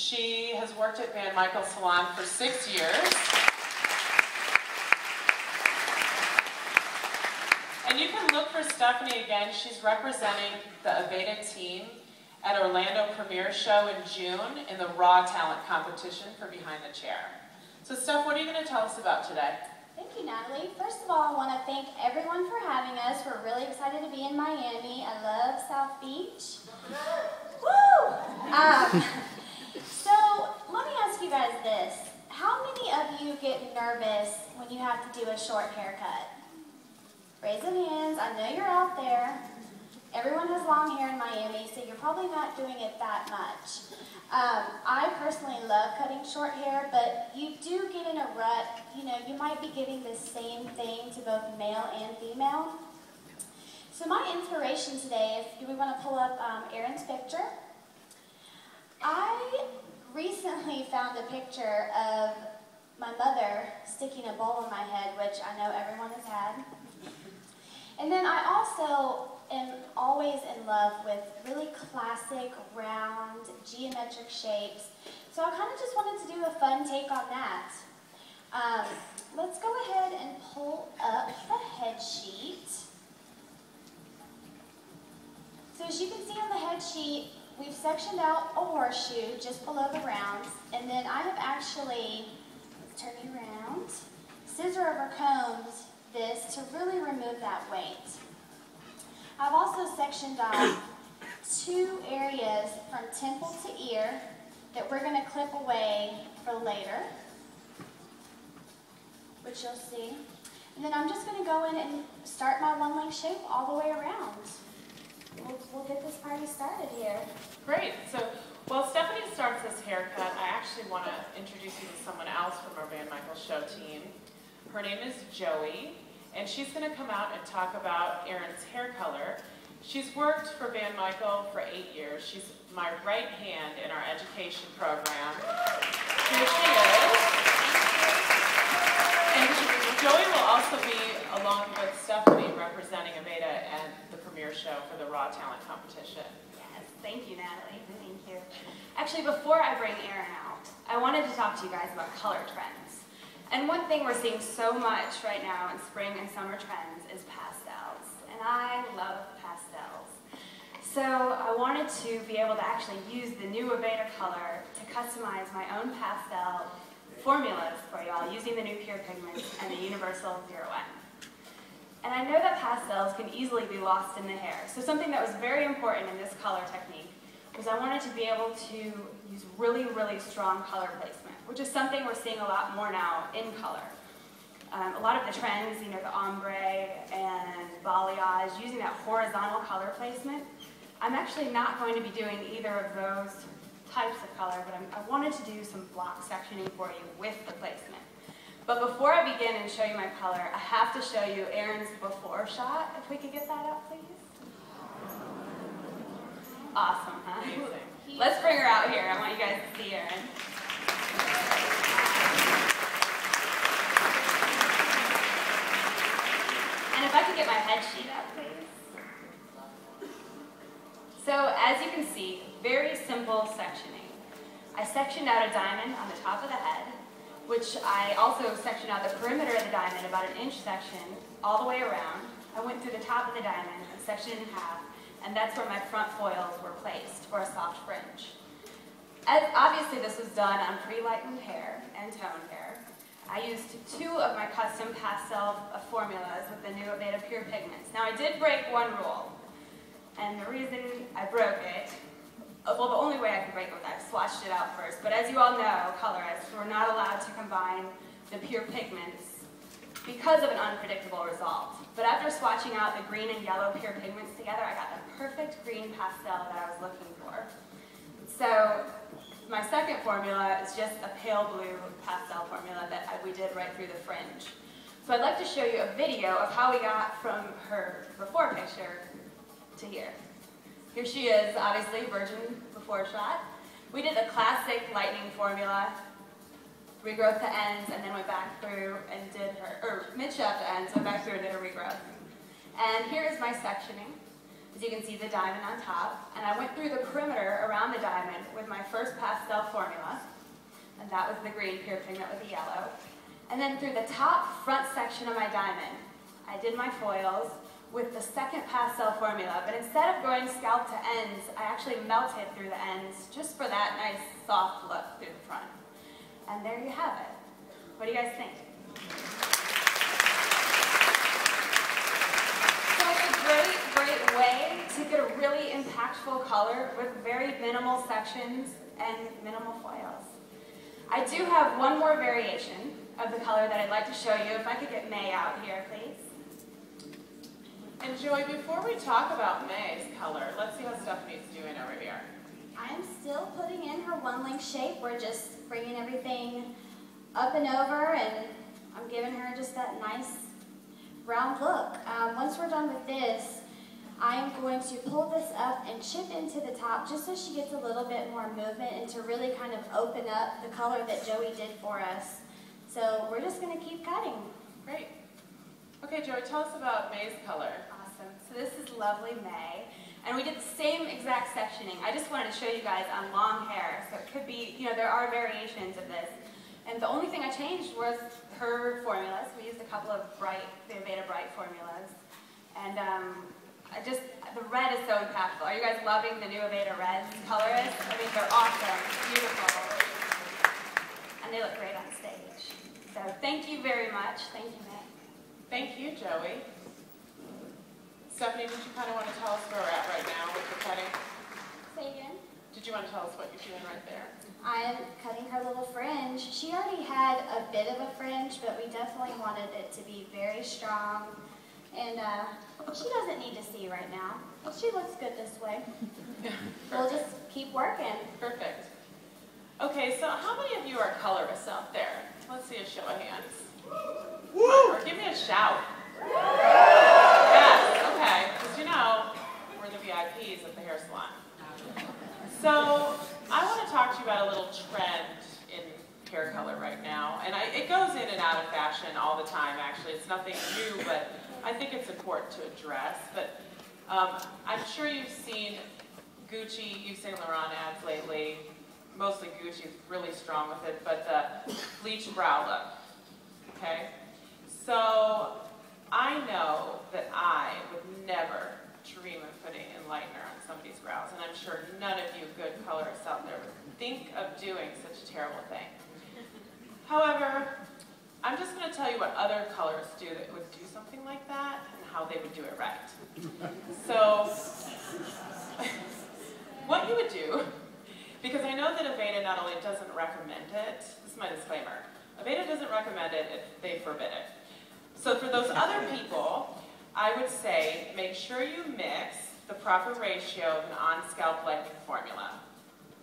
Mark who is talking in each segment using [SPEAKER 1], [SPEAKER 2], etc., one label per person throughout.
[SPEAKER 1] She has worked at Van Michael Salon for 6 years. And you can look for Stephanie again. She's representing the Aveda team at Orlando Premiere Show in June in the Raw Talent Competition for Behind the Chair. So Steph, what are you going to tell us about today?
[SPEAKER 2] Thank you, Natalie. First of all, I want to thank everyone for having us. We're really excited to be in Miami. I love South Beach. Woo! So, let me ask you guys this. How many of you get nervous when you have to do a short haircut? Raise your hands. I know you're out there. Everyone has long hair in Miami, so you're probably not doing it that much. I personally love cutting short hair, but you do get in a rut. You know, you might be giving the same thing to both male and female. So my inspiration today, if we want to pull up Erin's picture, I recently found a picture of my mother sticking a bowl in my head, which I know everyone has had. And then I also am always in love with really classic, round, geometric shapes. So I kind of just wanted to do a fun take on that. Let's go ahead and pull up the head sheet. So as you can see on the head sheet, we've sectioned out a horseshoe just below the rounds, and then I have actually, let's turn you around, scissor over combed this to really remove that weight. I've also sectioned off 2 areas from temple to ear that we're going to clip away for later, which you'll see. And then I'm just going to go in and start my one-length shape all the way around. We'll get this party started here.
[SPEAKER 1] Great. So while Stephanie starts this haircut, I actually want to introduce you to someone else from our Van Michael show team. Her name is Joey, and she's going to come out and talk about Erin's hair color. She's worked for Van Michael for 8 years. She's my right hand in our education program. Here she is. And Joey will also be, along with Stephanie, representing Aveda and the premiere show for the Raw Talent Competition.
[SPEAKER 3] Yes, thank you, Natalie. Thank you. Actually, before I bring Erin out, I wanted to talk to you guys about color trends. And one thing we're seeing so much right now in spring and summer trends is pastels. And I love pastels. So I wanted to be able to actually use the new Aveda color to customize my own pastel formulas for y'all using the new Pure Pigments and the Universal 0N. And I know that pastels can easily be lost in the hair. So something that was very important in this color technique was I wanted to be able to use really, really strong color placement, which is something we're seeing a lot more now in color. A lot of the trends, you know, the ombre and balayage, using that horizontal color placement. I'm actually not going to be doing either of those types of color, but I wanted to do some block sectioning for you with the placement. But before I begin and show you my color, I have to show you Erin's before shot. If we could get that up, please. Awesome, huh?
[SPEAKER 1] Amazing.
[SPEAKER 3] Let's bring her out here. I want you guys to see Erin. And if I could get my head sheet up, please. So as you can see, very simple sectioning. I sectioned out a diamond on the top of the head, which I also sectioned out the perimeter of the diamond, about an inch section, all the way around. I went through the top of the diamond and sectioned it in half, and that's where my front foils were placed for a soft fringe. Obviously this was done on pre-lightened hair and toned hair. I used 2 of my custom pastel formulas with the new Aveda Pure Pigments. Now I did break one rule, and the reason I broke it, well, the only way I could break it was I swatched it out first, but as you all know, colorists, we're not allowed to combine the pure pigments because of an unpredictable result. But after swatching out the green and yellow pure pigments together, I got the perfect green pastel that I was looking for. So my second formula is just a pale blue pastel formula that we did right through the fringe. So I'd like to show you a video of how we got from her before picture to here. Here she is, obviously, virgin before shot. We did the classic lightning formula, regrowth to ends, and then went back through and did her, or mid-shaft to ends, went back through and did a regrowth. And here is my sectioning. As you can see, the diamond on top, and I went through the perimeter around the diamond with my first pastel formula. that was the green pure pigment with the yellow. And then through the top front section of my diamond, I did my foils with the second pastel formula, but instead of going scalp to ends, I actually melted through the ends just for that nice soft look through the front. And there you have it. What do you guys think? So it's a great, great way to get a really impactful color with very minimal sections and minimal foils. I do have one more variation of the color that I'd like to show you. If I could get May out here, please.
[SPEAKER 1] And Joey, before we talk about May's color, let's see how Stephanie's doing over here.
[SPEAKER 2] I'm still putting in her one length shape. We're just bringing everything up and over, and I'm giving her just that nice round look. Once we're done with this, I'm going to pull this up and chip into the top just so she gets a little bit more movement and to really kind of open up the color that Joey did for us. So we're just going to keep cutting.
[SPEAKER 1] Great. Okay, Joey, tell us about May's color.
[SPEAKER 3] Awesome. So this is lovely May. And we did the same exact sectioning. I just wanted to show you guys on long hair. So it could be, there are variations of this. And the only thing I changed was her formulas. We used a couple of the Aveda Bright formulas. And the red is so impactful. Are you guys loving the new Aveda Red colorists? I mean, they're awesome, beautiful. And they look great on stage. So thank you very much. Thank you, May.
[SPEAKER 1] Thank you, Joey. Stephanie, did you kind of want to tell us where we're at right now with the cutting?
[SPEAKER 2] Say again?
[SPEAKER 1] Did you want to tell us what you're doing right there?
[SPEAKER 2] I'm cutting her little fringe. She already had a bit of a fringe, but we definitely wanted it to be very strong. And she doesn't need to see right now. She looks good this way. We'll just keep working.
[SPEAKER 1] Perfect. Okay, so how many of you are colorists out there? Let's see a show of hands. Or give me a shout. Yes, okay, because we're the VIPs at the hair salon. So I want to talk to you about a little trend in hair color right now. And it goes in and out of fashion all the time, actually. It's nothing new, but I think it's important to address. But I'm sure you've seen Gucci, Yves Saint Laurent ads lately. Mostly Gucci is really strong with it, but the bleached brow look, okay? So I know that I would never dream of putting enlightener on somebody's brows, and I'm sure none of you good colorists out there would think of doing such a terrible thing. However, I'm just going to tell you what other colorists do that would do something like that and how they would do it right. So, what you would do, because I know that Aveda not only doesn't recommend it, this is my disclaimer, Aveda doesn't recommend it if they forbid it. So for those other people, I would say make sure you mix the proper ratio of an on-scalp lightening formula.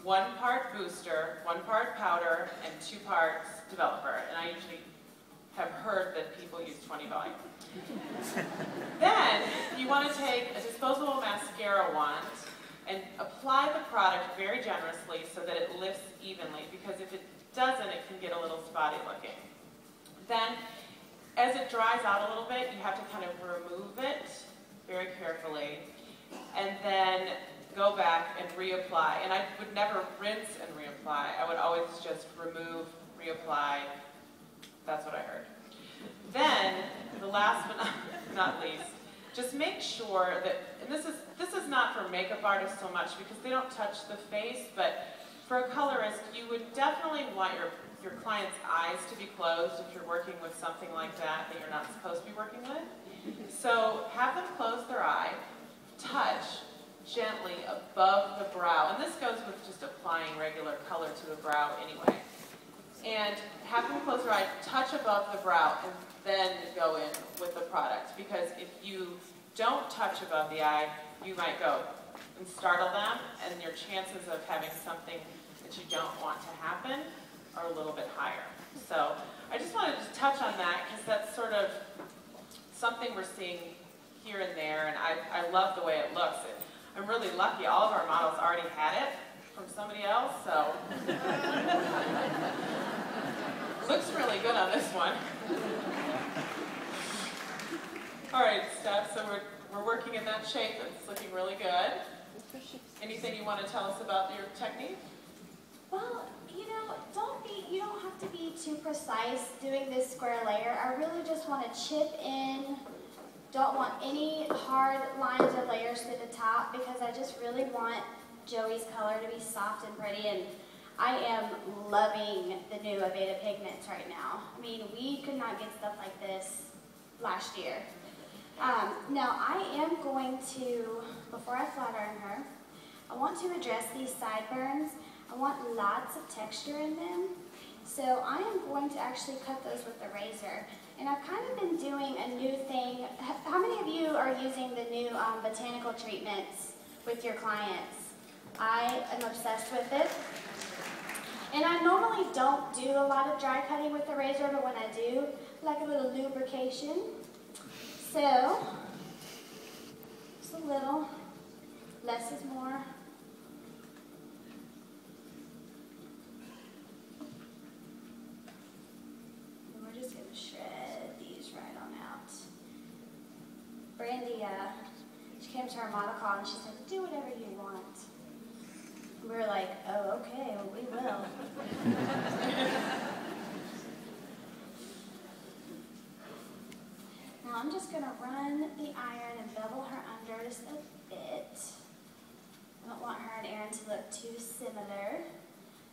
[SPEAKER 1] 1 part booster, 1 part powder, and 2 parts developer. And I usually have heard that people use 20 volume. Then you want to take a disposable mascara wand and apply the product very generously so that it lifts evenly, because if it doesn't, it can get a little spotty looking. Then, as it dries out a little bit, you have to kind of remove it very carefully, and then go back and reapply. And I would never rinse and reapply. I would always just remove, reapply. That's what I heard. Then, the last but not least, just make sure that, and this is not for makeup artists so much because they don't touch the face, but for a colorist, you would definitely want your client's eyes to be closed if you're working with something like that you're not supposed to be working with. So have them close their eye, touch gently above the brow, and this goes with just applying regular color to the brow anyway. And have them close their eye, touch above the brow, and then go in with the product. Because if you don't touch above the eye, you might go and startle them, and your chances of having something that you don't want to happen are a little bit higher. So I just wanted to touch on that because that's sort of something we're seeing here and there, and I love the way it looks. I'm really lucky. All of our models already had it from somebody else, so looks really good on this one. All right, Steph, so we're working in that shape. It's looking really good. Anything you want to tell us about your technique?
[SPEAKER 2] Well, you too precise doing this square layer. I really just want to chip in. Don't want any hard lines or layers through the top because I just really want Joey's color to be soft and pretty, and I am loving the new Aveda pigments right now. I mean, we could not get stuff like this last year. Now I am going to, before I flat iron her, I want to address these sideburns. I want lots of texture in them. So I am going to actually cut those with the razor. And I've kind of been doing a new thing. How many of you are using the new botanical treatments with your clients? I am obsessed with it. And I normally don't do a lot of dry cutting with the razor, but when I do, like a little lubrication. So, just a little, less is more. And we're just gonna shred these right on out. Brandy, she came to our model call and she said, do whatever you want. We were like, oh, okay, well, we will. Now I'm just going to run the iron and bevel her under just a bit. I don't want her and Aaron to look too similar.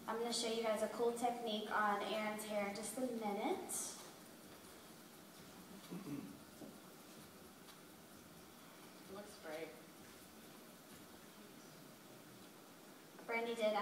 [SPEAKER 2] I'm going to show you guys a cool technique on Aaron's hair in just a minute.
[SPEAKER 1] Looks great.
[SPEAKER 2] Brandy did